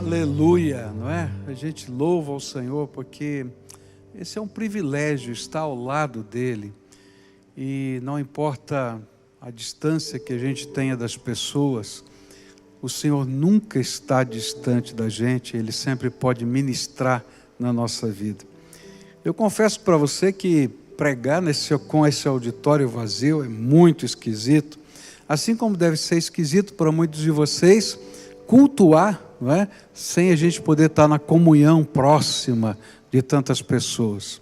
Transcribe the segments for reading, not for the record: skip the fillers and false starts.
Aleluia, não é? A gente louva ao Senhor porque esse é um privilégio estar ao lado dEle. E não importa a distância que a gente tenha das pessoas, o Senhor nunca está distante da gente, Ele sempre pode ministrar na nossa vida. Eu confesso para você que pregar com esse auditório vazio é muito esquisito, assim como deve ser esquisito para muitos de vocês cultuar, não é? Sem a gente poder estar na comunhão próxima de tantas pessoas.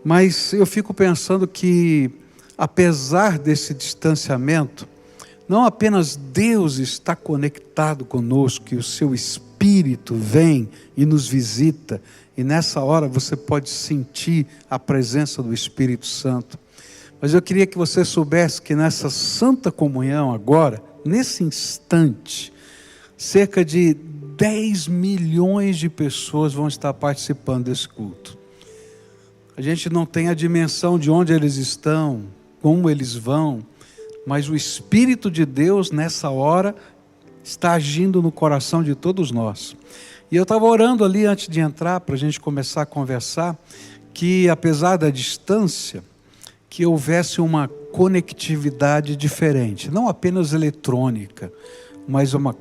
Mas eu fico pensando que, apesar desse distanciamento, não apenas Deus está conectado conosco, que o seu Espírito vem e nos visita, e nessa hora você pode sentir a presença do Espírito Santo. Mas eu queria que você soubesse que nessa santa comunhão agora, nesse instante, cerca de 10 milhões de pessoas vão estar participando desse culto. A gente não tem a dimensão de onde eles estão, como eles vão, mas o Espírito de Deus nessa hora está agindo no coração de todos nós. E eu estava orando ali antes de entrar, para a gente começar a conversar, que apesar da distância, que houvesse uma conectividade diferente, não apenas eletrônica, mas uma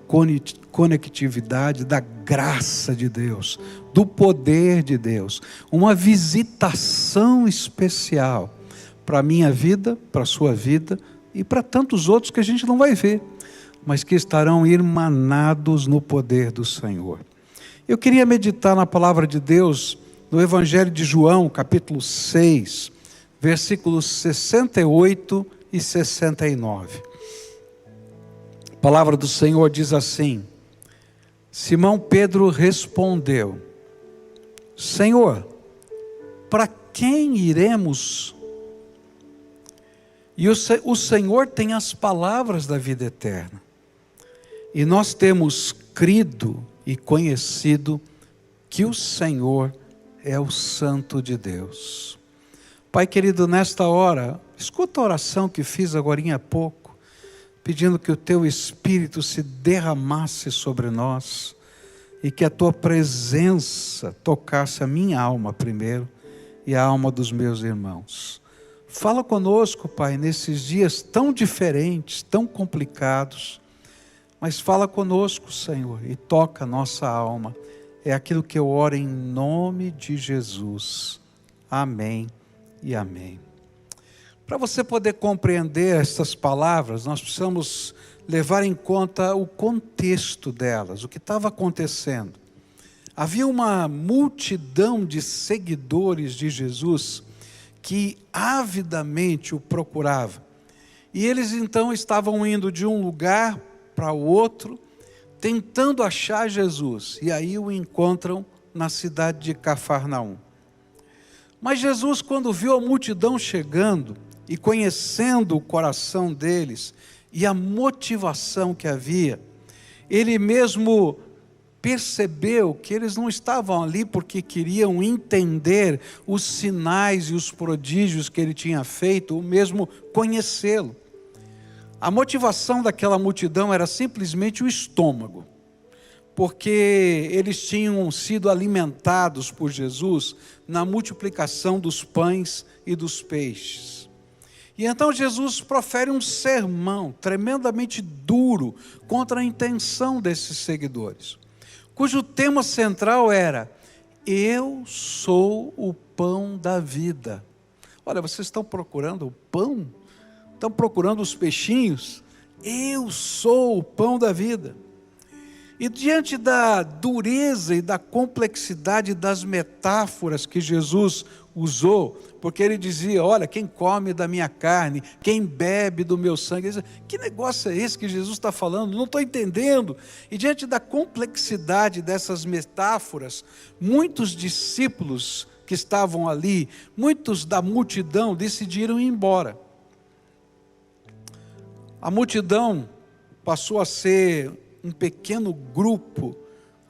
conectividade da graça de Deus, do poder de Deus, uma visitação especial para a minha vida, para a sua vida e para tantos outros que a gente não vai ver, mas que estarão irmanados no poder do Senhor. Eu queria meditar na palavra de Deus, no Evangelho de João, capítulo 6, versículos 68 e 69. A palavra do Senhor diz assim: Simão Pedro respondeu: Senhor, para quem iremos? E o Senhor tem as palavras da vida eterna. E nós temos crido e conhecido que o Senhor é o Santo de Deus. Pai querido, nesta hora, escuta a oração que fiz agorinha há pouco, pedindo que o Teu Espírito se derramasse sobre nós e que a Tua presença tocasse a minha alma primeiro e a alma dos meus irmãos. Fala conosco, Pai, nesses dias tão diferentes, tão complicados, mas fala conosco, Senhor, e toca a nossa alma. É aquilo que eu oro em nome de Jesus. Amém e amém. Para você poder compreender estas palavras, nós precisamos levar em conta o contexto delas, o que estava acontecendo. Havia uma multidão de seguidores de Jesus que avidamente o procurava. E eles então estavam indo de um lugar para o outro, tentando achar Jesus. E aí o encontram na cidade de Cafarnaum. Mas Jesus, quando viu a multidão chegando e conhecendo o coração deles e a motivação que havia, ele mesmo percebeu que eles não estavam ali porque queriam entender os sinais e os prodígios que ele tinha feito, ou mesmo conhecê-lo. A motivação daquela multidão era simplesmente o estômago, porque eles tinham sido alimentados por Jesus na multiplicação dos pães e dos peixes. E então Jesus profere um sermão tremendamente duro contra a intenção desses seguidores, cujo tema central era: eu sou o pão da vida. Olha, vocês estão procurando o pão? Estão procurando os peixinhos? Eu sou o pão da vida. E diante da dureza e da complexidade das metáforas que Jesus usou, porque ele dizia: olha, quem come da minha carne, quem bebe do meu sangue, dizia, que negócio é esse que Jesus está falando? Não estou entendendo. E diante da complexidade dessas metáforas, muitos discípulos que estavam ali, muitos da multidão decidiram ir embora. A multidão passou a ser um pequeno grupo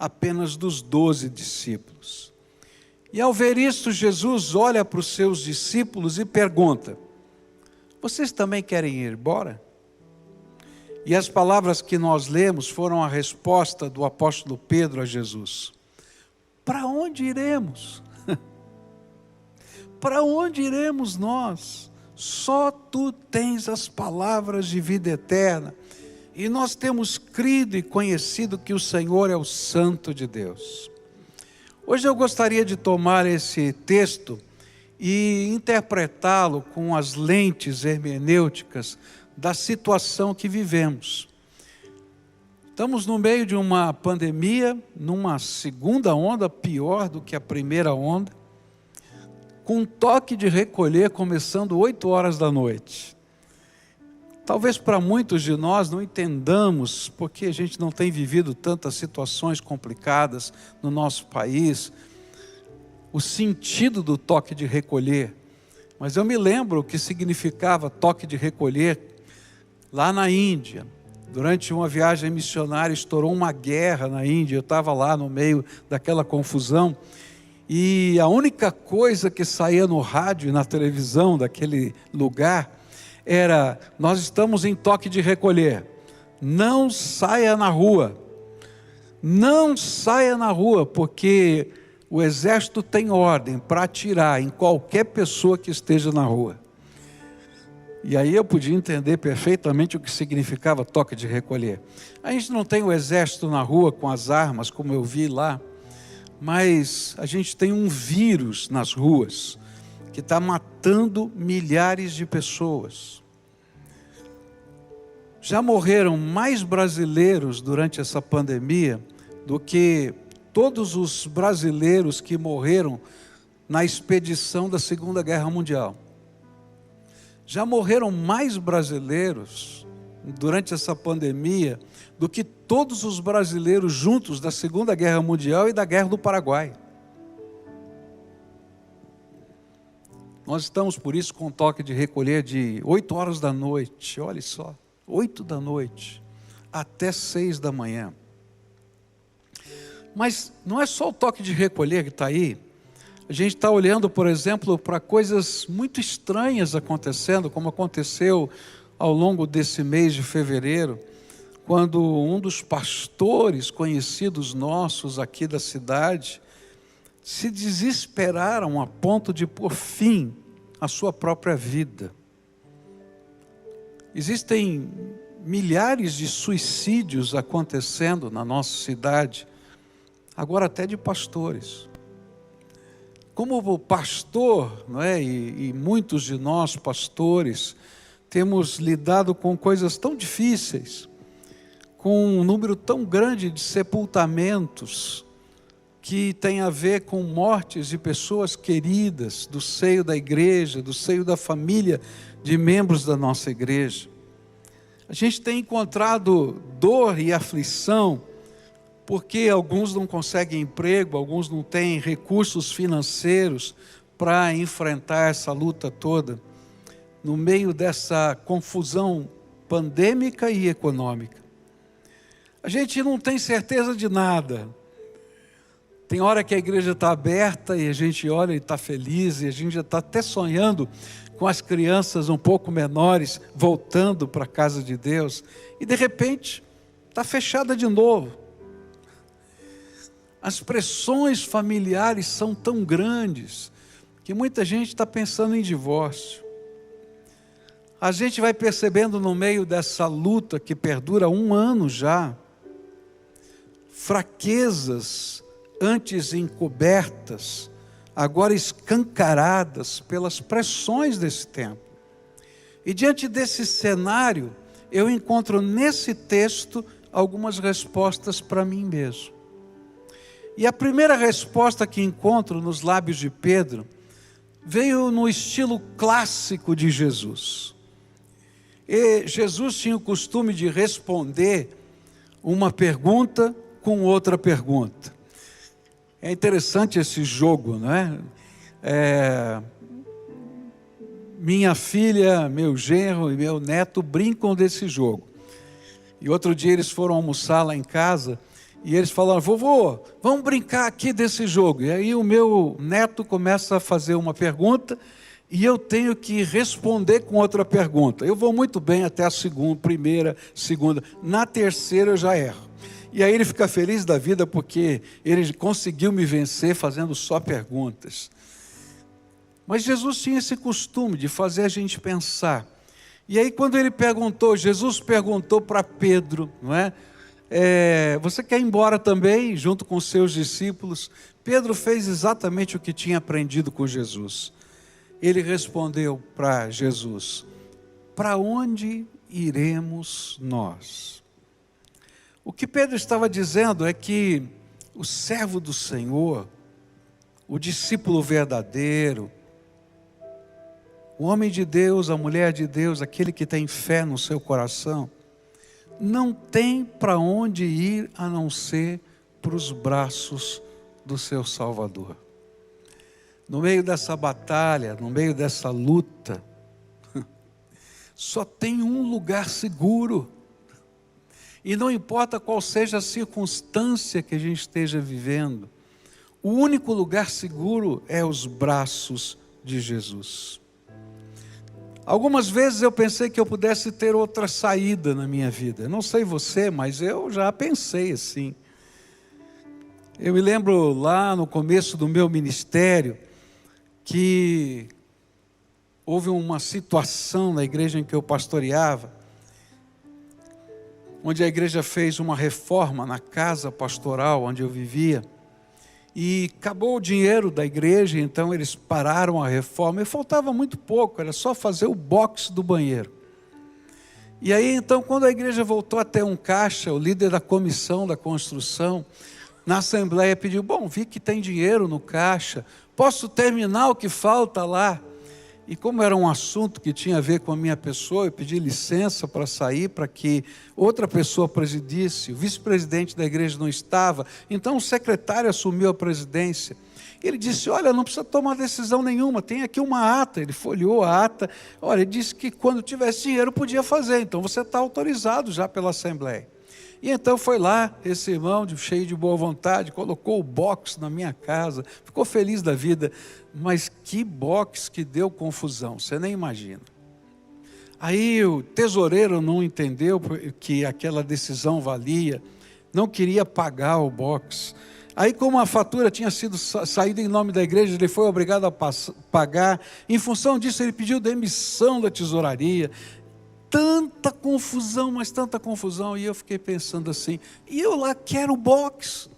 apenas dos 12 discípulos. E ao ver isso, Jesus olha para os seus discípulos e pergunta: vocês também querem ir embora? E as palavras que nós lemos foram a resposta do apóstolo Pedro a Jesus. Para onde iremos? Para onde iremos nós? Só tu tens as palavras de vida eterna. E nós temos crido e conhecido que o Senhor é o Santo de Deus. Hoje eu gostaria de tomar esse texto e interpretá-lo com as lentes hermenêuticas da situação que vivemos. Estamos no meio de uma pandemia, numa segunda onda, pior do que a primeira onda, com um toque de recolher começando 8 horas da noite. Talvez para muitos de nós não entendamos, porque a gente não tem vivido tantas situações complicadas no nosso país, o sentido do toque de recolher. Mas eu me lembro o que significava toque de recolher lá na Índia. Durante uma viagem missionária, estourou uma guerra na Índia, eu estava lá no meio daquela confusão, e a única coisa que saía no rádio e na televisão daquele lugar era: nós estamos em toque de recolher, não saia na rua, não saia na rua, porque o exército tem ordem para atirar em qualquer pessoa que esteja na rua. E aí eu podia entender perfeitamente o que significava toque de recolher. A gente não tem o exército na rua com as armas, como eu vi lá, mas a gente tem um vírus nas ruas, que está matando milhares de pessoas. Já morreram mais brasileiros durante essa pandemia do que todos os brasileiros que morreram na expedição da Segunda Guerra Mundial. Já morreram mais brasileiros durante essa pandemia do que todos os brasileiros juntos da Segunda Guerra Mundial e da Guerra do Paraguai. Nós estamos, por isso, com um toque de recolher de 8 horas da noite, olha só, 8 da noite, até 6 da manhã. Mas não é só o toque de recolher que está aí. A gente está olhando, por exemplo, para coisas muito estranhas acontecendo, como aconteceu ao longo desse mês de fevereiro, quando um dos pastores conhecidos nossos aqui da cidade se desesperaram a ponto de pôr fim à sua própria vida. Existem milhares de suicídios acontecendo na nossa cidade, agora até de pastores. Como pastor, não é? E muitos de nós pastores temos lidado com coisas tão difíceis, com um número tão grande de sepultamentos, que tem a ver com mortes de pessoas queridas do seio da igreja, do seio da família de membros da nossa igreja. A gente tem encontrado dor e aflição, porque alguns não conseguem emprego, alguns não têm recursos financeiros para enfrentar essa luta toda, no meio dessa confusão pandêmica e econômica. A gente não tem certeza de nada. Tem hora que a igreja está aberta e a gente olha e está feliz, e a gente já está até sonhando com as crianças um pouco menores voltando para a casa de Deus, e de repente está fechada de novo. As pressões familiares são tão grandes que muita gente está pensando em divórcio. A gente vai percebendo no meio dessa luta que perdura 1 ano já, fraquezas antes encobertas, agora escancaradas pelas pressões desse tempo. E diante desse cenário, eu encontro nesse texto algumas respostas para mim mesmo. E a primeira resposta que encontro nos lábios de Pedro veio no estilo clássico de Jesus. E Jesus tinha o costume de responder uma pergunta com outra pergunta. É interessante esse jogo, não é? Minha filha, meu genro e meu neto brincam desse jogo. E outro dia eles foram almoçar lá em casa e eles falaram: vovô, vamos brincar aqui desse jogo. E aí o meu neto começa a fazer uma pergunta e eu tenho que responder com outra pergunta. Eu vou muito bem até a primeira, segunda, na terceira eu já erro. E aí ele fica feliz da vida porque ele conseguiu me vencer fazendo só perguntas. Mas Jesus tinha esse costume de fazer a gente pensar. E aí quando ele perguntou, Jesus perguntou para Pedro, não é? Você quer ir embora também, junto com os seus discípulos? Pedro fez exatamente o que tinha aprendido com Jesus. Ele respondeu para Jesus: para onde iremos nós? O que Pedro estava dizendo é que o servo do Senhor, o discípulo verdadeiro, o homem de Deus, a mulher de Deus, aquele que tem fé no seu coração, não tem para onde ir a não ser para os braços do seu Salvador. No meio dessa batalha, no meio dessa luta, só tem um lugar seguro. E não importa qual seja a circunstância que a gente esteja vivendo, o único lugar seguro é os braços de Jesus. Algumas vezes eu pensei que eu pudesse ter outra saída na minha vida. Não sei você, mas eu já pensei assim. Eu me lembro lá no começo do meu ministério, que houve uma situação na igreja em que eu pastoreava, onde a igreja fez uma reforma na casa pastoral onde eu vivia, e acabou o dinheiro da igreja, então eles pararam a reforma, e faltava muito pouco, era só fazer o box do banheiro. E aí então, quando a igreja voltou a ter um caixa, o líder da comissão da construção, na assembleia pediu: bom, vi que tem dinheiro no caixa, posso terminar o que falta lá? E como era um assunto que tinha a ver com a minha pessoa, eu pedi licença para sair, para que outra pessoa presidisse. O vice-presidente da igreja não estava, então o secretário assumiu a presidência. Ele disse: olha, não precisa tomar decisão nenhuma, tem aqui uma ata. Ele folheou a ata, olha, ele disse que quando tivesse dinheiro podia fazer, então você está autorizado já pela assembleia. E então foi lá, esse irmão, cheio de boa vontade, colocou o box na minha casa, ficou feliz da vida, mas que box que deu confusão, você nem imagina. Aí o tesoureiro não entendeu que aquela decisão valia, não queria pagar o box. Aí como a fatura tinha sido saída em nome da igreja, ele foi obrigado a pagar, em função disso ele pediu demissão da tesouraria. Tanta confusão, mas tanta confusão, e eu fiquei pensando assim, e eu lá quero box,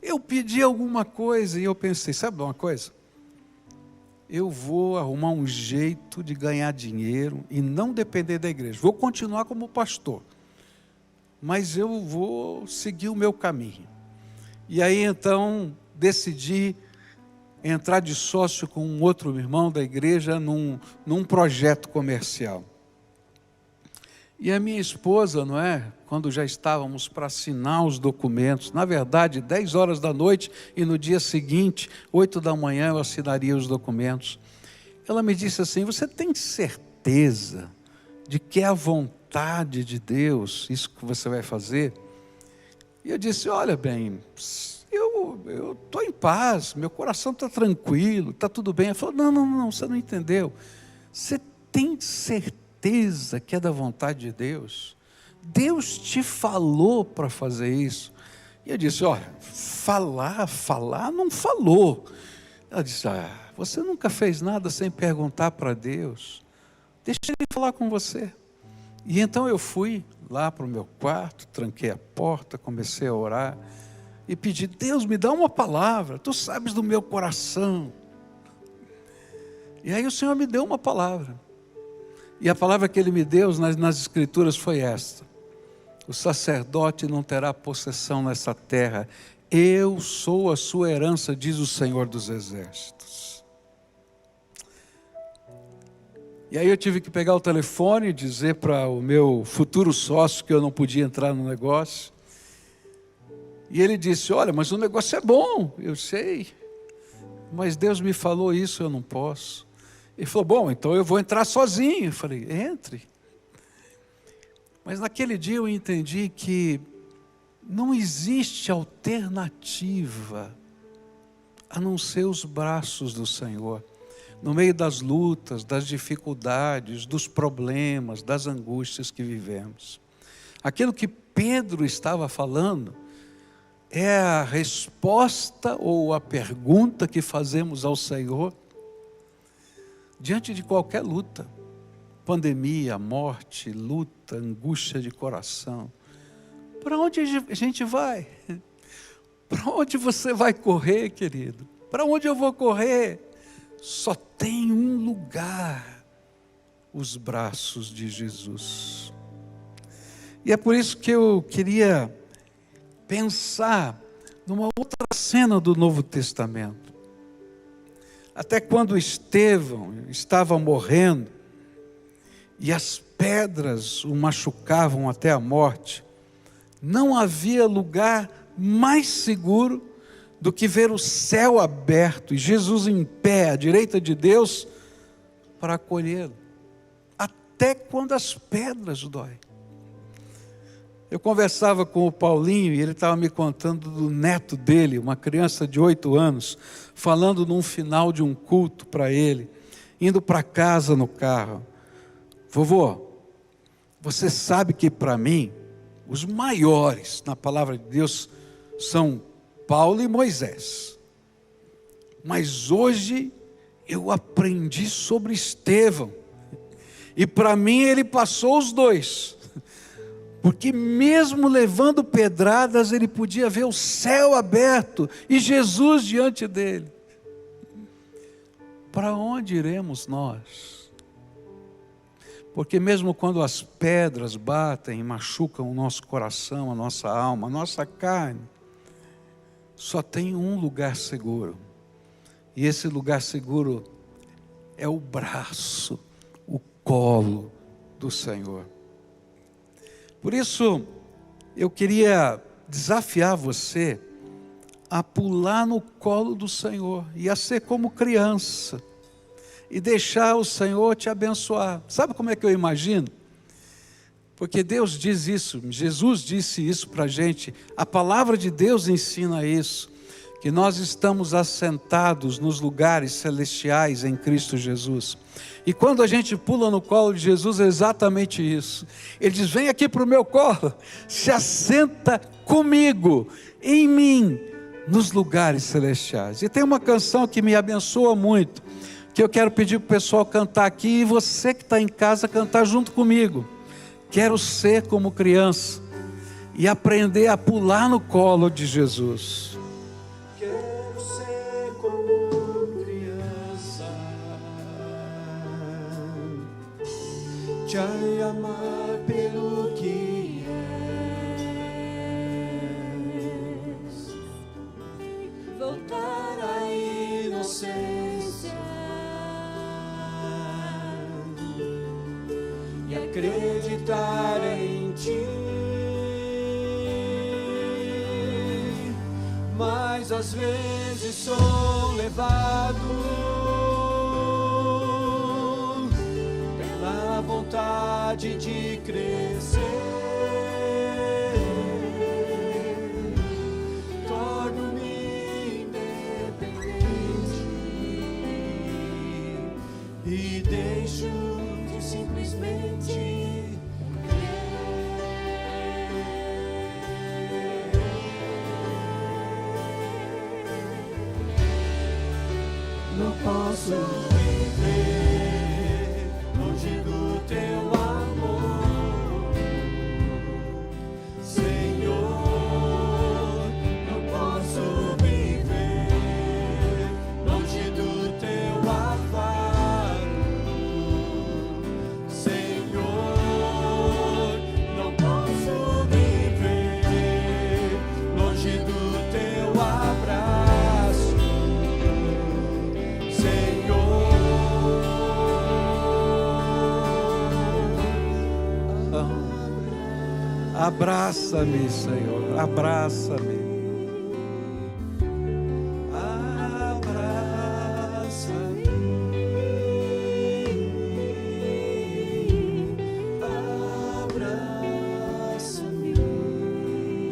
eu pedi alguma coisa, e eu pensei, sabe uma coisa? Eu vou arrumar um jeito de ganhar dinheiro, e não depender da igreja, vou continuar como pastor, mas eu vou seguir o meu caminho. E aí então, decidi entrar de sócio com um outro irmão da igreja, num projeto comercial. E a minha esposa, não é? Quando já estávamos para assinar os documentos, na verdade, 10 horas da noite, e no dia seguinte, 8 da manhã, eu assinaria os documentos. Ela me disse assim: você tem certeza de que é a vontade de Deus isso que você vai fazer? E eu disse: olha bem, eu estou em paz, meu coração está tranquilo, está tudo bem. Ela falou: não, você não entendeu. Você tem certeza que é da vontade de Deus? Deus te falou para fazer isso? E eu disse: olha, falar não falou. Ela disse: você nunca fez nada sem perguntar para Deus, deixa Ele falar com você. E então eu fui lá para o meu quarto, tranquei a porta, comecei a orar, e pedi: Deus, me dá uma palavra, tu sabes do meu coração. E aí o Senhor me deu uma palavra. E a palavra que Ele me deu nas Escrituras foi esta: o sacerdote não terá possessão nessa terra, eu sou a sua herança, diz o Senhor dos Exércitos. E aí eu tive que pegar o telefone e dizer para o meu futuro sócio que eu não podia entrar no negócio. E ele disse: olha, mas o negócio é bom. Eu sei, mas Deus me falou isso, eu não posso. Ele falou: bom, então eu vou entrar sozinho. Eu falei: entre. Mas naquele dia eu entendi que não existe alternativa a não ser os braços do Senhor. no meio das lutas, das dificuldades, dos problemas, das angústias que vivemos. Aquilo que Pedro estava falando é a resposta ou a pergunta que fazemos ao Senhor diante de qualquer luta, pandemia, morte, luta, angústia de coração. Para onde a gente vai? Para onde você vai correr, querido? Para onde eu vou correr? Só tem um lugar: os braços de Jesus. E é por isso que eu queria pensar numa outra cena do Novo Testamento. Até quando Estevão estava morrendo e as pedras o machucavam até a morte, não havia lugar mais seguro do que ver o céu aberto e Jesus em pé à direita de Deus para acolhê-lo, até quando as pedras doem. Eu conversava com o Paulinho e ele estava me contando do neto dele, uma criança de 8 anos, falando num final de um culto para ele, indo para casa no carro: vovô, você sabe que para mim, os maiores na palavra de Deus são Paulo e Moisés, mas hoje eu aprendi sobre Estevão, e para mim ele passou os dois, porque mesmo levando pedradas, ele podia ver o céu aberto e Jesus diante dele. Para onde iremos nós? Porque mesmo quando as pedras batem e machucam o nosso coração, a nossa alma, a nossa carne, só tem um lugar seguro. E esse lugar seguro é o braço, o colo do Senhor. Por isso, eu queria desafiar você a pular no colo do Senhor e a ser como criança e deixar o Senhor te abençoar. Sabe como é que eu imagino? Porque Deus diz isso, Jesus disse isso para a gente, a palavra de Deus ensina isso, que nós estamos assentados nos lugares celestiais em Cristo Jesus. E quando a gente pula no colo de Jesus, é exatamente isso. Ele diz: vem aqui para o meu colo, se assenta comigo, em mim, nos lugares celestiais. E tem uma canção que me abençoa muito, que eu quero pedir para o pessoal cantar aqui, e você que está em casa cantar junto comigo. Quero ser como criança e aprender a pular no colo de Jesus. Quero ser como criança, te amar pelo que és, voltar à inocência e acreditar em ti. Mas às vezes sou levado pela vontade de crescer, torno-me independente e deixo de simplesmente não posso viver longe do teu amor, Senhor. Não posso viver longe do teu amparo, Senhor. Não posso viver longe do teu abraço, abraça-me, Senhor, abraça-me. Abraça-me, abraça-me.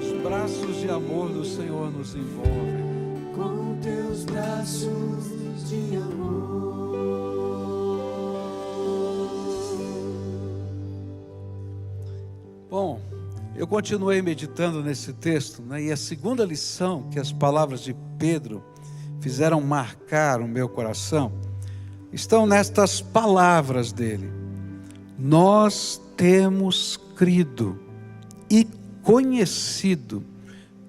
Os braços de amor do Senhor nos envolvem. com teus braços de amor. Bom, eu continuei meditando nesse texto, né, e a segunda lição que as palavras de Pedro fizeram marcar o meu coração estão nestas palavras dele: nós temos crido e conhecido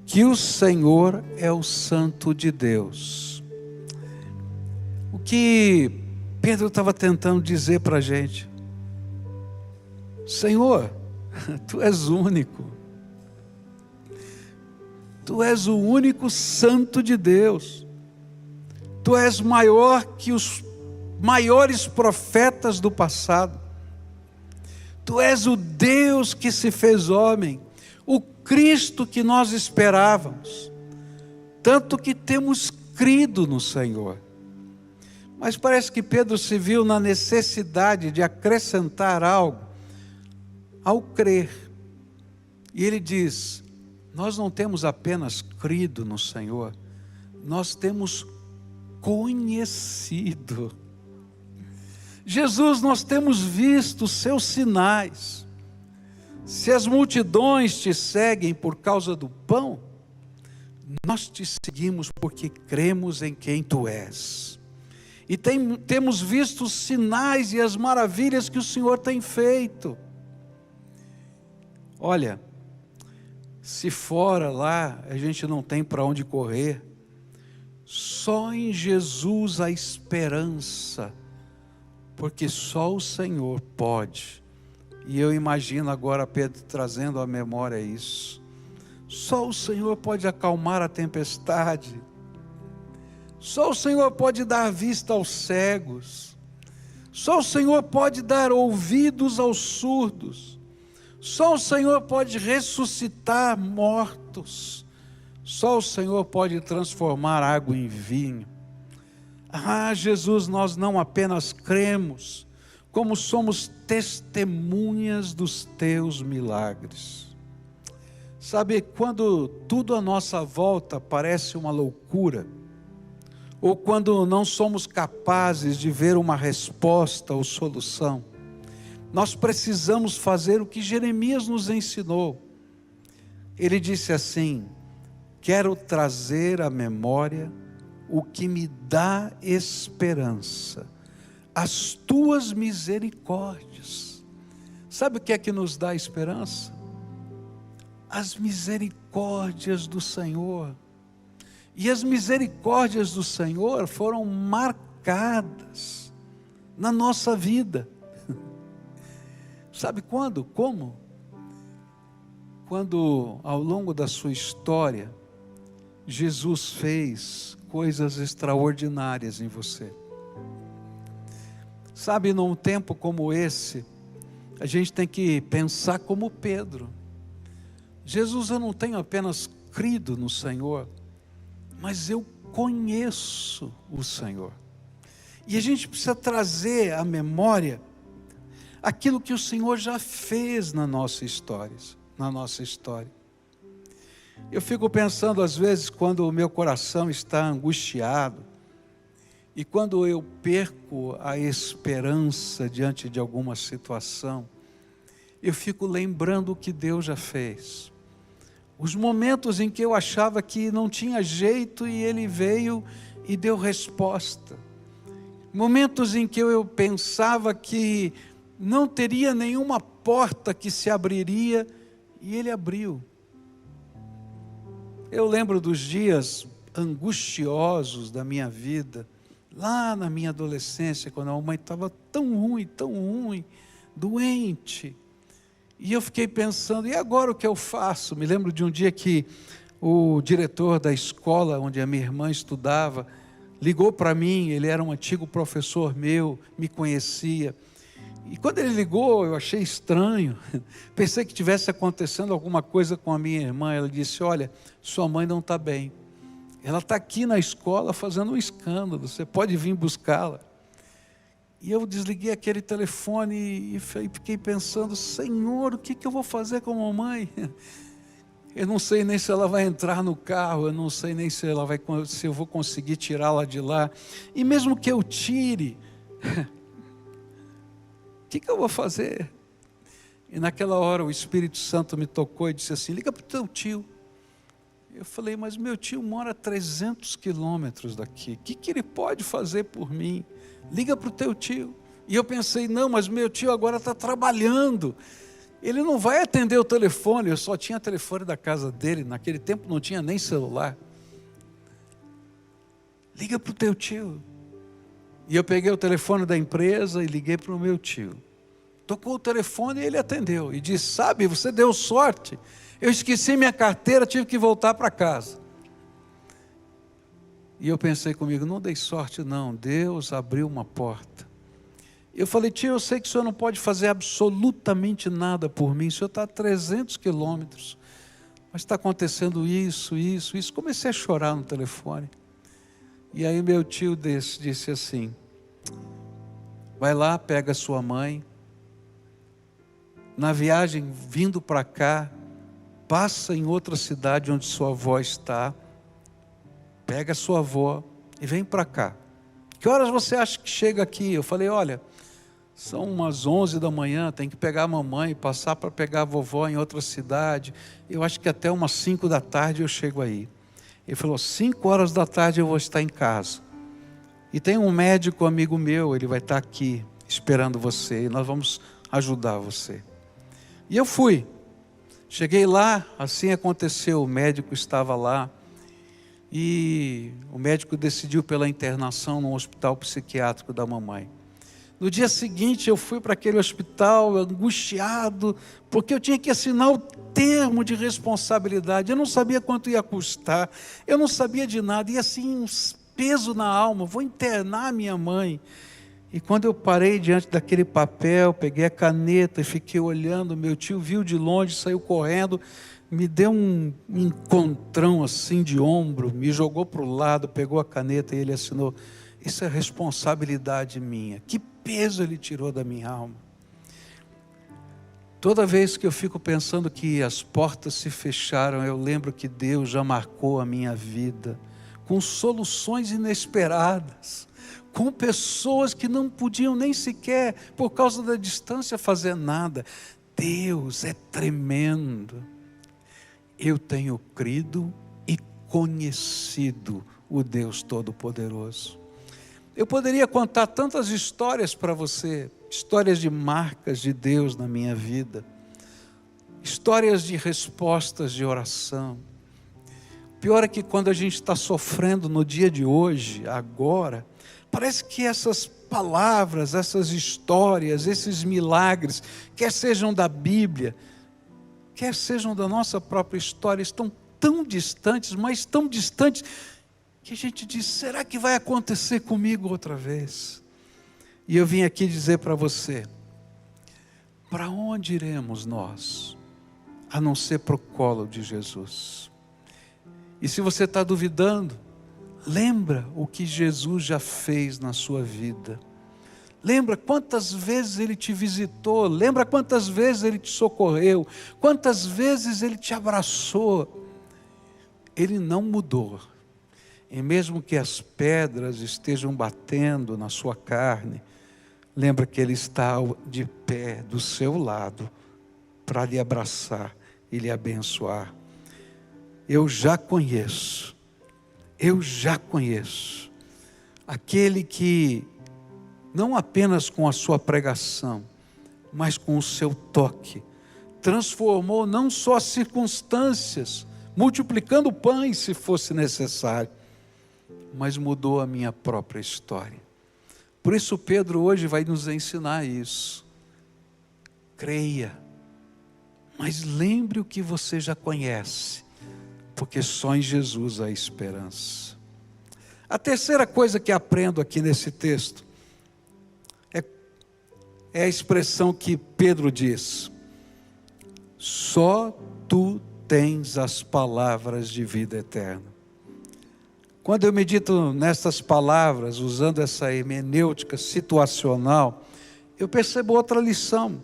que o Senhor é o Santo de Deus. O que Pedro estava tentando dizer para a gente: Senhor, Tu és único. Tu és o único Santo de Deus. Tu és maior que os maiores profetas do passado. Tu és o Deus que se fez homem, o Cristo que nós esperávamos, tanto que temos crido no Senhor. Mas parece que Pedro se viu na necessidade de acrescentar algo ao crer. E ele diz: nós não temos apenas crido no Senhor, nós temos conhecido. Jesus, nós temos visto os seus sinais. Se as multidões te seguem por causa do pão, nós te seguimos porque cremos em quem tu és. E temos visto os sinais e as maravilhas que o Senhor tem feito. Olha, se fora lá a gente não tem para onde correr, só em Jesus a esperança, porque só o Senhor pode. E eu imagino agora Pedro trazendo à memória isso. Só o Senhor pode acalmar a tempestade. Só o Senhor pode dar vista aos cegos. Só o Senhor pode dar ouvidos aos surdos. Só o Senhor pode ressuscitar mortos. Só o Senhor pode transformar água em vinho. Ah, Jesus, nós não apenas cremos, como somos testemunhas dos teus milagres. Sabe, quando tudo à nossa volta parece uma loucura, ou quando não somos capazes de ver uma resposta ou solução, nós precisamos fazer o que Jeremias nos ensinou. Ele disse assim: quero trazer à memória o que me dá esperança, as tuas misericórdias. Sabe o que é que nos dá esperança? As misericórdias do Senhor. E as misericórdias do Senhor foram marcadas na nossa vida. Sabe quando? Como? Quando ao longo da sua história, Jesus fez coisas extraordinárias em você. Sabe, num tempo como esse, a gente tem que pensar como Pedro. Jesus, eu não tenho apenas crido no Senhor, mas eu conheço o Senhor. E a gente precisa trazer à memória aquilo que o Senhor já fez na nossa história. Eu fico pensando às vezes, quando o meu coração está angustiado, e quando eu perco a esperança diante de alguma situação, eu fico lembrando o que Deus já fez. Os momentos em que eu achava que não tinha jeito e Ele veio e deu resposta. Momentos em que eu pensava que não teria nenhuma porta que se abriria e Ele abriu. Eu lembro dos dias angustiosos da minha vida, lá na minha adolescência, quando a mãe estava tão ruim, doente. E eu fiquei pensando, e agora o que eu faço? Me lembro de um dia que o diretor da escola onde a minha irmã estudava ligou para mim. Ele era um antigo professor meu, me conhecia. E quando ele ligou, eu achei estranho. Pensei que tivesse acontecendo alguma coisa com a minha irmã. Ela disse: olha, sua mãe não está bem. Ela está aqui na escola fazendo um escândalo, você pode vir buscá-la. E eu desliguei aquele telefone e fiquei pensando: Senhor, o que eu vou fazer com a mamãe? Eu não sei nem se ela vai entrar no carro, eu não sei nem se eu vou conseguir tirá-la de lá. E mesmo que eu tire, o que eu vou fazer? E naquela hora o Espírito Santo me tocou e disse assim: liga para o teu tio. Eu falei: mas meu tio mora a 300 quilômetros daqui, o que ele pode fazer por mim? Liga para o teu tio. E eu pensei: não, mas meu tio agora está trabalhando, ele não vai atender o telefone. Eu só tinha telefone da casa dele, naquele tempo não tinha nem celular. Liga para o teu tio. E eu peguei o telefone da empresa e liguei para o meu tio. Tocou o telefone e ele atendeu. E disse: sabe, você deu sorte. Eu esqueci minha carteira, tive que voltar para casa. E eu pensei comigo: não dei sorte não, Deus abriu uma porta. Eu falei: tio, eu sei que o senhor não pode fazer absolutamente nada por mim, o senhor está a 300 quilômetros, mas está acontecendo isso. Comecei a chorar no telefone. E aí meu tio disse assim: vai lá, pega a sua mãe, na viagem vindo para cá, passa em outra cidade onde sua avó está, pega a sua avó e vem para cá. Que horas você acha que chega aqui? Eu falei: olha, são umas 11 da manhã, tem que pegar a mamãe e passar para pegar a vovó em outra cidade. Eu acho que até umas 5 da tarde eu chego aí. Ele falou: 5 horas da tarde eu vou estar em casa. E tem um médico amigo meu, ele vai estar aqui esperando você, e nós vamos ajudar você. E eu fui. Cheguei lá, assim aconteceu, o médico estava lá. E o médico decidiu pela internação no hospital psiquiátrico da mamãe. No dia seguinte eu fui para aquele hospital angustiado, porque eu tinha que assinar o termo de responsabilidade. Eu não sabia quanto ia custar, eu não sabia de nada, e assim um peso na alma: vou internar minha mãe. E quando eu parei diante daquele papel, peguei a caneta e fiquei olhando, meu tio viu de longe, saiu correndo, me deu um encontrão assim de ombro, me jogou para o lado, pegou a caneta e ele assinou. Isso é responsabilidade minha. Que peso ele tirou da minha alma. Toda vez que eu fico pensando que as portas se fecharam, eu lembro que Deus já marcou a minha vida com soluções inesperadas, com pessoas que não podiam nem sequer, por causa da distância, fazer nada. Deus é tremendo. Eu tenho crido e conhecido o Deus Todo-Poderoso. Eu poderia contar tantas histórias para você, histórias de marcas de Deus na minha vida, histórias de respostas de oração. Pior é que quando a gente está sofrendo no dia de hoje, agora, parece que essas palavras, essas histórias, esses milagres, quer sejam da Bíblia, quer sejam da nossa própria história, estão tão distantes, mas tão distantes, que a gente diz: será que vai acontecer comigo outra vez? E eu vim aqui dizer para você: para onde iremos nós, a não ser para o colo de Jesus? E se você está duvidando, lembra o que Jesus já fez na sua vida. Lembra quantas vezes Ele te visitou, lembra quantas vezes Ele te socorreu, quantas vezes Ele te abraçou. Ele não mudou. E mesmo que as pedras estejam batendo na sua carne, lembra que Ele está de pé do seu lado para lhe abraçar e lhe abençoar. Eu já conheço aquele que, não apenas com a sua pregação, mas com o seu toque, transformou não só as circunstâncias, multiplicando pães se fosse necessário, mas mudou a minha própria história. Por isso Pedro hoje vai nos ensinar isso. Creia, mas lembre o que você já conhece, porque só em Jesus há esperança. A terceira coisa que aprendo aqui nesse texto é a expressão que Pedro diz: só tu tens as palavras de vida eterna. Quando eu medito nessas palavras, usando essa hermenêutica situacional, eu percebo outra lição.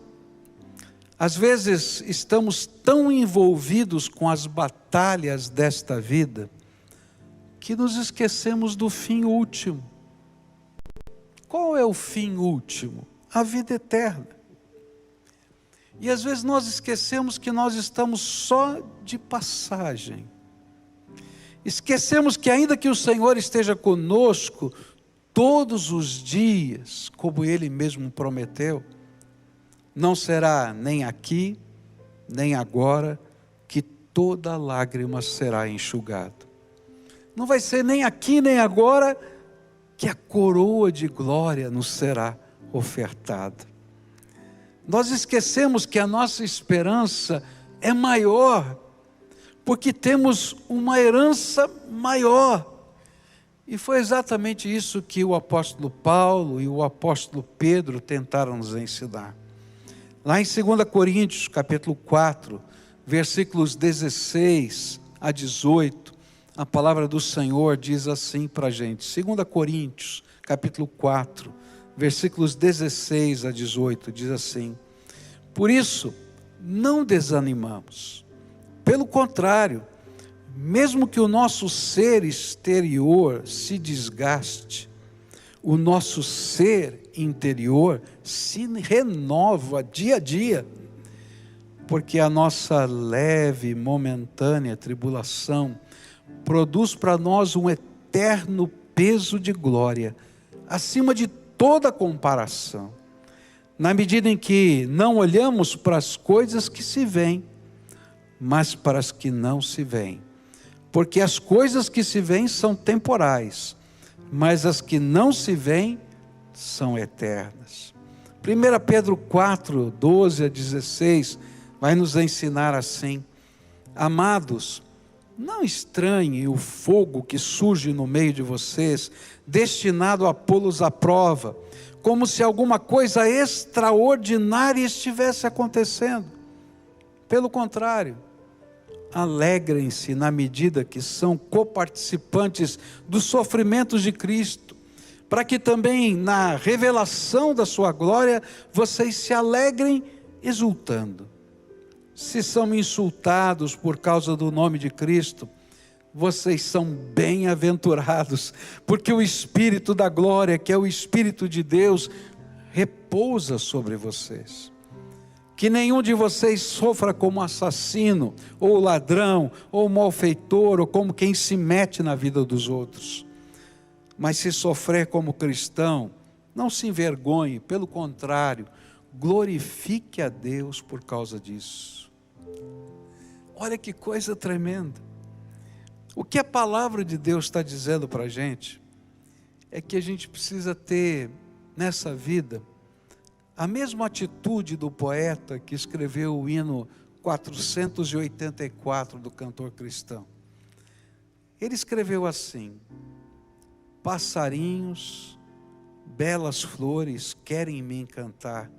Às vezes estamos tão envolvidos com as batalhas desta vida, que nos esquecemos do fim último. Qual é o fim último? A vida eterna. E às vezes nós esquecemos que nós estamos só de passagem. Esquecemos que ainda que o Senhor esteja conosco todos os dias, como Ele mesmo prometeu, não será nem aqui, nem agora, que toda lágrima será enxugada. Não vai ser nem aqui, nem agora, que a coroa de glória nos será ofertada. Nós esquecemos que a nossa esperança é maior, porque temos uma herança maior. E foi exatamente isso que o apóstolo Paulo e o apóstolo Pedro tentaram nos ensinar. Lá em 2 Coríntios, capítulo 4, versículos 16 a 18, a palavra do Senhor diz assim para a gente. 2 Coríntios, capítulo 4, versículos 16 a 18, diz assim: por isso, não desanimamos. Pelo contrário, mesmo que o nosso ser exterior se desgaste, o nosso ser interior se renova dia a dia, porque a nossa leve e momentânea tribulação produz para nós um eterno peso de glória, acima de toda comparação, na medida em que não olhamos para as coisas que se veem, mas para as que não se veem. Porque as coisas que se veem são temporais, mas as que não se veem são eternas. 1 Pedro 4, 12 a 16, vai nos ensinar assim: amados, não estranhem o fogo que surge no meio de vocês, destinado a pô-los à prova, como se alguma coisa extraordinária estivesse acontecendo. Pelo contrário, alegrem-se na medida que são coparticipantes dos sofrimentos de Cristo, para que também na revelação da sua glória vocês se alegrem exultando. Se são insultados por causa do nome de Cristo, vocês são bem-aventurados, porque o Espírito da glória, que é o Espírito de Deus, repousa sobre vocês. Que nenhum de vocês sofra como assassino, ou ladrão, ou malfeitor, ou como quem se mete na vida dos outros. Mas se sofrer como cristão, não se envergonhe, pelo contrário, glorifique a Deus por causa disso. Olha que coisa tremenda. O que a palavra de Deus está dizendo para a gente, é que a gente precisa ter nessa vida a mesma atitude do poeta que escreveu o hino 484 do cantor cristão. Ele escreveu assim: passarinhos, belas flores querem me encantar,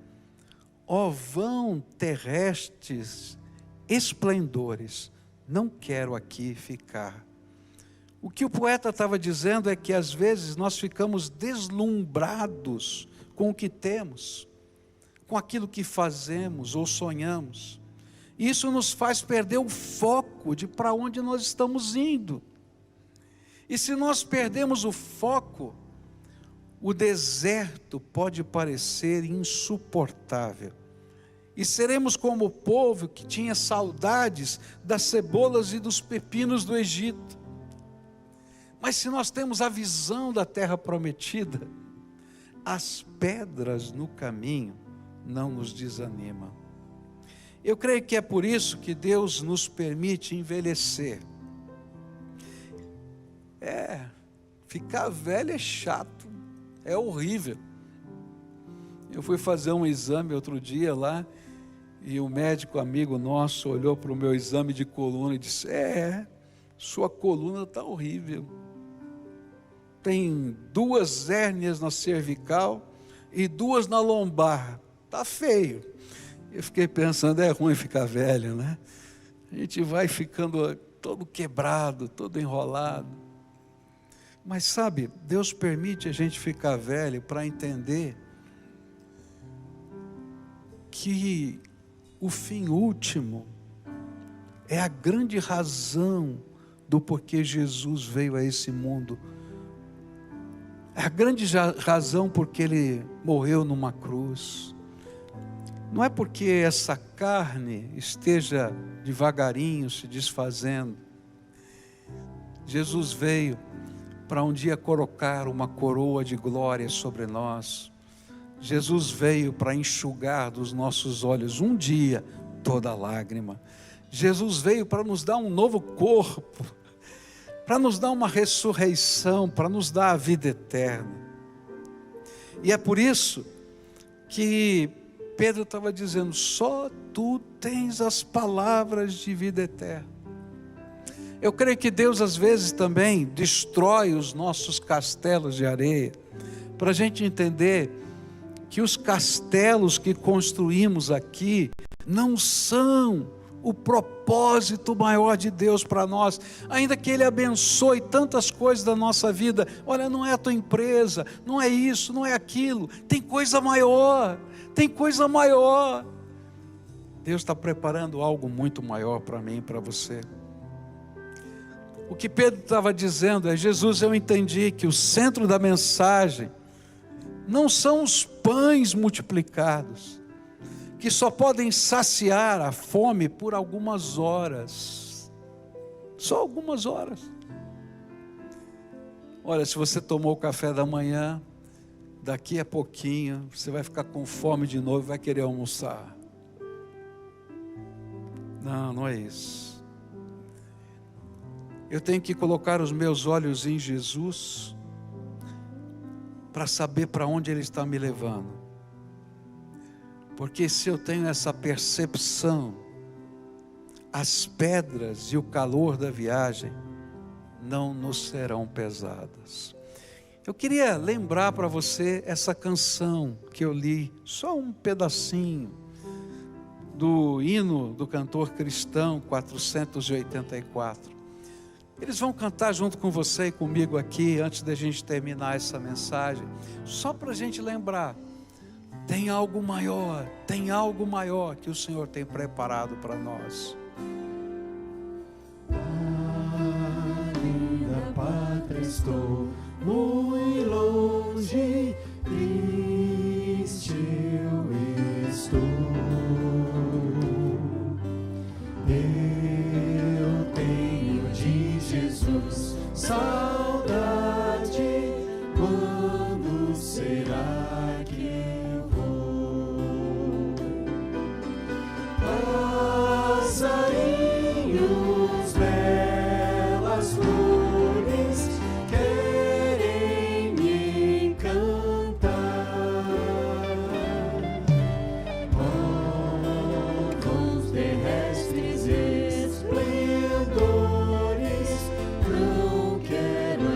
ó vão terrestres esplendores, não quero aqui ficar. O que o poeta estava dizendo é que às vezes nós ficamos deslumbrados com o que temos, com aquilo que fazemos ou sonhamos. Isso nos faz perder o foco de para onde nós estamos indo. E se nós perdemos o foco, o deserto pode parecer insuportável. E seremos como o povo que tinha saudades das cebolas e dos pepinos do Egito. Mas se nós temos a visão da terra prometida, as pedras no caminho não nos desanimam. Eu creio que é por isso que Deus nos permite envelhecer. Ficar velho é chato, é horrível. Eu fui fazer um exame outro dia lá, e um médico amigo nosso olhou para o meu exame de coluna e disse: sua coluna está horrível. Tem 2 hérnias na cervical e 2 na lombar. Está feio. Eu fiquei pensando, é ruim ficar velho, né? A gente vai ficando todo quebrado, todo enrolado. Mas sabe, Deus permite a gente ficar velho para entender que o fim último. É a grande razão do porquê Jesus veio a esse mundo. É a grande razão porque Ele morreu numa cruz. Não é porque essa carne esteja devagarinho se desfazendo. Jesus veio para um dia colocar uma coroa de glória sobre nós. Jesus veio para enxugar dos nossos olhos um dia toda lágrima. Jesus veio para nos dar um novo corpo, para nos dar uma ressurreição, para nos dar a vida eterna. E é por isso que Pedro estava dizendo: só tu tens as palavras de vida eterna. Eu creio que Deus às vezes também destrói os nossos castelos de areia, para a gente entender que os castelos que construímos aqui não são o propósito maior de Deus para nós. Ainda que Ele abençoe tantas coisas da nossa vida, olha, não é a tua empresa, não é isso, não é aquilo, tem coisa maior, tem coisa maior. Deus está preparando algo muito maior para mim e para você. O que Pedro estava dizendo é: Jesus, eu entendi que o centro da mensagem não são os pães multiplicados, que só podem saciar a fome por algumas horas, só algumas horas. Olha, se você tomou o café da manhã, daqui a pouquinho você vai ficar com fome de novo e vai querer almoçar. Não, não é isso. Eu tenho que colocar os meus olhos em Jesus para saber para onde Ele está me levando. Porque se eu tenho essa percepção, as pedras e o calor da viagem não nos serão pesadas. Eu queria lembrar para você essa canção que eu li, só um pedacinho, do hino do cantor cristão 484. Eles vão cantar junto com você e comigo aqui, antes da gente terminar essa mensagem, só para a gente lembrar, tem algo maior que o Senhor tem preparado para nós. Linda pátria estou, muito longe, triste eu estou. Eu tenho de Jesus saudade. Quando será que eu vou? Passarinhos, belas flores querem me encantar. Órgãos terrestres esplendores não quero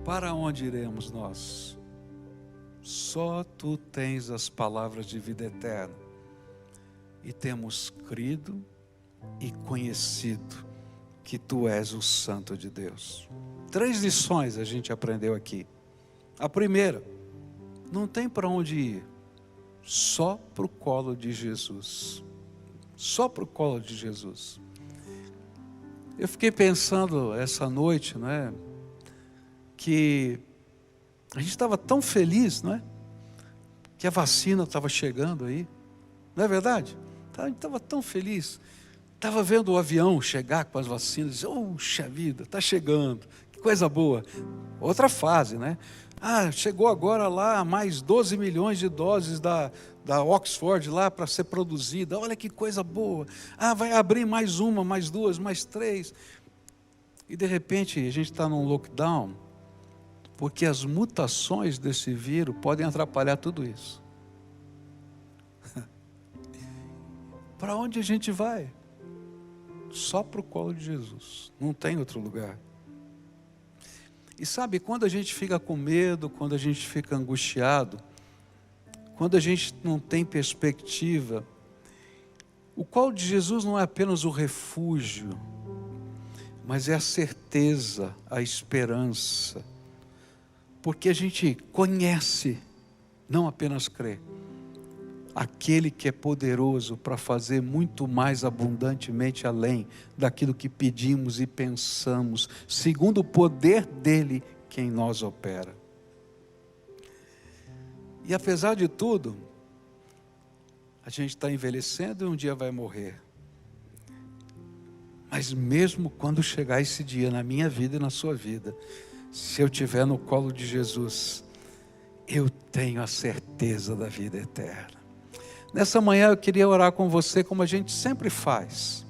Para onde iremos nós? Só tu tens as palavras de vida eterna. E temos crido e conhecido que tu és o Santo de Deus. 3 lições a gente aprendeu aqui. A primeira, não tem para onde ir, só para o colo de Jesus. Só para o colo de Jesus. Eu fiquei pensando essa noite, não é? Que a gente estava tão feliz, não é? Que a vacina estava chegando aí. Não é verdade? A gente estava tão feliz. Estava vendo o avião chegar com as vacinas. Oxa vida, está chegando. Que coisa boa. Outra fase, né? Chegou agora lá mais 12 milhões de doses da Oxford lá para ser produzida. Olha que coisa boa. Vai abrir mais uma, mais 2, mais 3. E de repente a gente está num lockdown, porque as mutações desse vírus podem atrapalhar tudo isso. Para onde a gente vai? Só para o colo de Jesus. Não tem outro lugar. E sabe, quando a gente fica com medo, quando a gente fica angustiado, quando a gente não tem perspectiva, o colo de Jesus não é apenas o refúgio, mas é a certeza, a esperança. Porque a gente conhece, não apenas crê, aquele que é poderoso para fazer muito mais abundantemente além daquilo que pedimos e pensamos, segundo o poder dele que em nós opera. E apesar de tudo, a gente está envelhecendo e um dia vai morrer. Mas mesmo quando chegar esse dia na minha vida e na sua vida, se eu estiver no colo de Jesus, eu tenho a certeza da vida eterna. Nessa manhã eu queria orar com você como a gente sempre faz.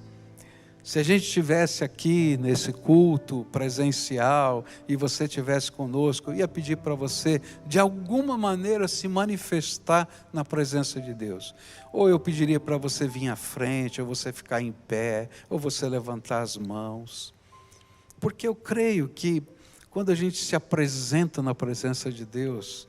Se a gente estivesse aqui nesse culto presencial e você estivesse conosco, eu ia pedir para você de alguma maneira se manifestar na presença de Deus. Ou eu pediria para você vir à frente, ou você ficar em pé, ou você levantar as mãos. Porque eu creio que quando a gente se apresenta na presença de Deus,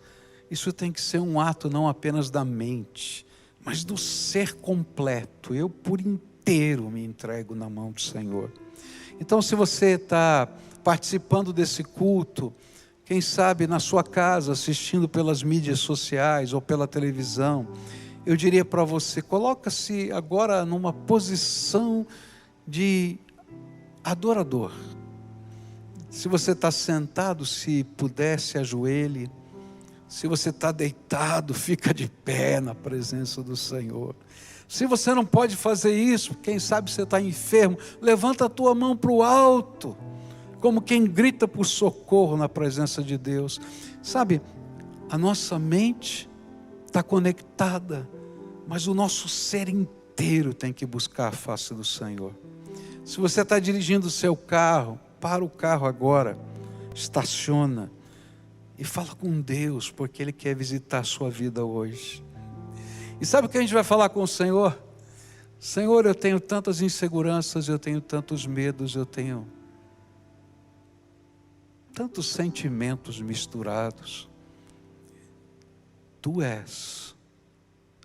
isso tem que ser um ato não apenas da mente, mas do ser completo. Eu por inteiro me entrego na mão do Senhor. Então, se você está participando desse culto, quem sabe na sua casa, assistindo pelas mídias sociais ou pela televisão, eu diria para você, coloca-se agora numa posição de adorador. Se você está sentado, se puder, se ajoelhe. Se você está deitado, fica de pé na presença do Senhor. Se você não pode fazer isso, quem sabe você está enfermo, levanta a tua mão para o alto, como quem grita por socorro na presença de Deus. Sabe, a nossa mente está conectada, mas o nosso ser inteiro tem que buscar a face do Senhor. Se você está dirigindo o seu carro, para o carro agora, estaciona, e fala com Deus, porque Ele quer visitar a sua vida hoje. E sabe o que a gente vai falar com o Senhor? Senhor, eu tenho tantas inseguranças, eu tenho tantos medos, eu tenho tantos sentimentos misturados. Tu és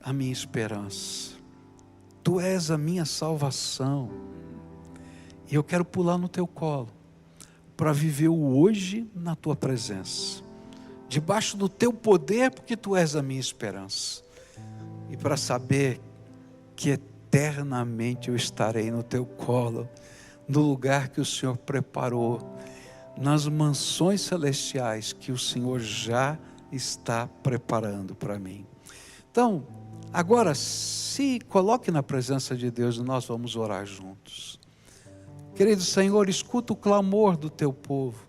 a minha esperança. Tu és a minha salvação. E eu quero pular no teu colo, para viver o hoje na tua presença. Debaixo do teu poder, porque tu és a minha esperança. E para saber que eternamente eu estarei no teu colo, no lugar que o Senhor preparou, nas mansões celestiais que o Senhor já está preparando para mim. Então, agora se coloque na presença de Deus e nós vamos orar juntos. Querido Senhor, escuta o clamor do teu povo.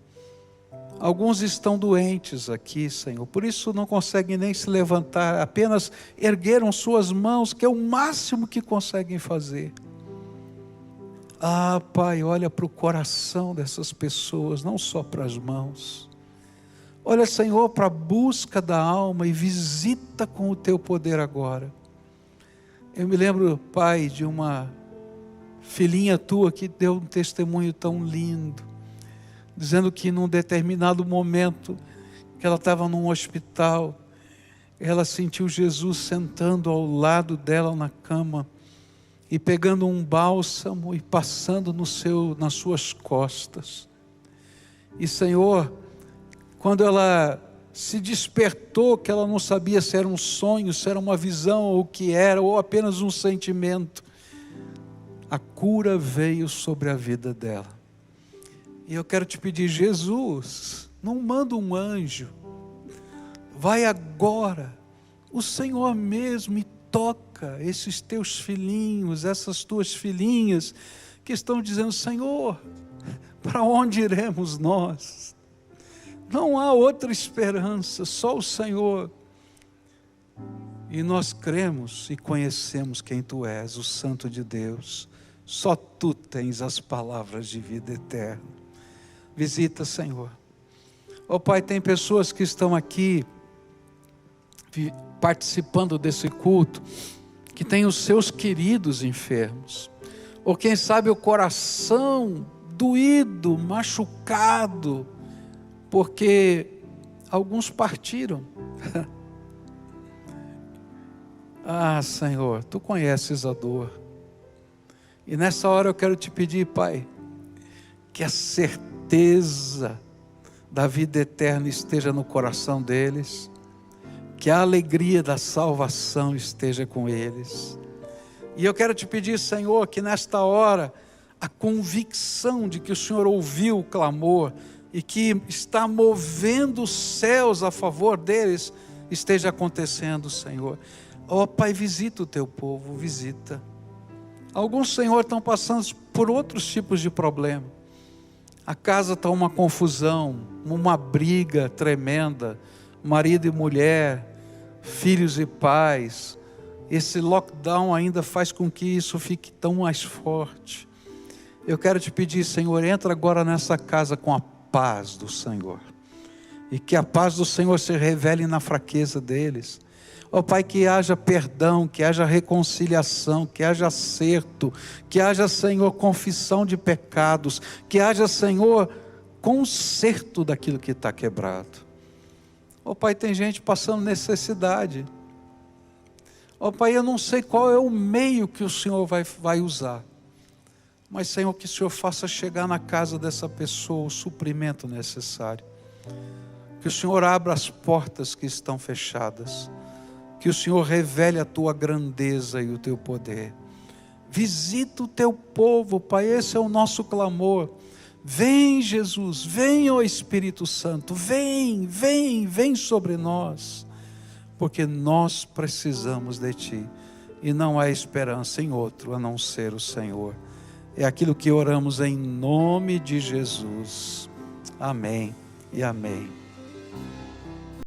Alguns estão doentes aqui, Senhor, por isso não conseguem nem se levantar, apenas ergueram suas mãos, que é o máximo que conseguem fazer. Pai, olha para o coração dessas pessoas, não só para as mãos. Olha, Senhor, para a busca da alma e visita com o teu poder agora. Eu me lembro, Pai, de uma filhinha tua que deu um testemunho tão lindo. dizendo que num determinado momento, que ela estava num hospital, ela sentiu Jesus sentando ao lado dela na cama, e pegando um bálsamo e passando nas suas costas. E Senhor, quando ela se despertou, que ela não sabia se era um sonho, se era uma visão, ou o que era, ou apenas um sentimento, a cura veio sobre a vida dela. E eu quero te pedir, Jesus, não manda um anjo, vai agora, o Senhor mesmo, e toca esses teus filhinhos, essas tuas filhinhas, que estão dizendo: Senhor, para onde iremos nós? Não há outra esperança, só o Senhor. E nós cremos e conhecemos quem Tu és, o Santo de Deus. Só Tu tens as palavras de vida eterna. Visita, Senhor. Ó Pai, tem pessoas que estão aqui participando desse culto, que têm os seus queridos enfermos, ou quem sabe o coração doído, machucado, porque alguns partiram. Ah, Senhor, Tu conheces a dor. E nessa hora eu quero te pedir, Pai, que a certeza da vida eterna esteja no coração deles, que a alegria da salvação esteja com eles. E eu quero te pedir, Senhor, que nesta hora a convicção de que o Senhor ouviu o clamor e que está movendo os céus a favor deles esteja acontecendo, Senhor. Ó Pai, visita o Teu povo, visita. Alguns, Senhor, estão passando por outros tipos de problema. A casa está uma confusão, uma briga tremenda, marido e mulher, filhos e pais. Esse lockdown ainda faz com que isso fique tão mais forte. Eu quero te pedir, Senhor, entra agora nessa casa com a paz do Senhor, e que a paz do Senhor se revele na fraqueza deles. Ó Pai, que haja perdão, que haja reconciliação, que haja acerto, que haja, Senhor, confissão de pecados, que haja, Senhor, conserto daquilo que está quebrado. Ó Pai, tem gente passando necessidade. Ó Pai, eu não sei qual é o meio que o Senhor vai usar, mas, Senhor, que o Senhor faça chegar na casa dessa pessoa o suprimento necessário. Que o Senhor abra as portas que estão fechadas. Que o Senhor revele a Tua grandeza e o Teu poder. Visita o Teu povo, Pai, esse é o nosso clamor. Vem, Jesus, vem, ó Espírito Santo, vem, vem, vem sobre nós, porque nós precisamos de Ti, e não há esperança em outro a não ser o Senhor. É aquilo que oramos em nome de Jesus. Amém e amém.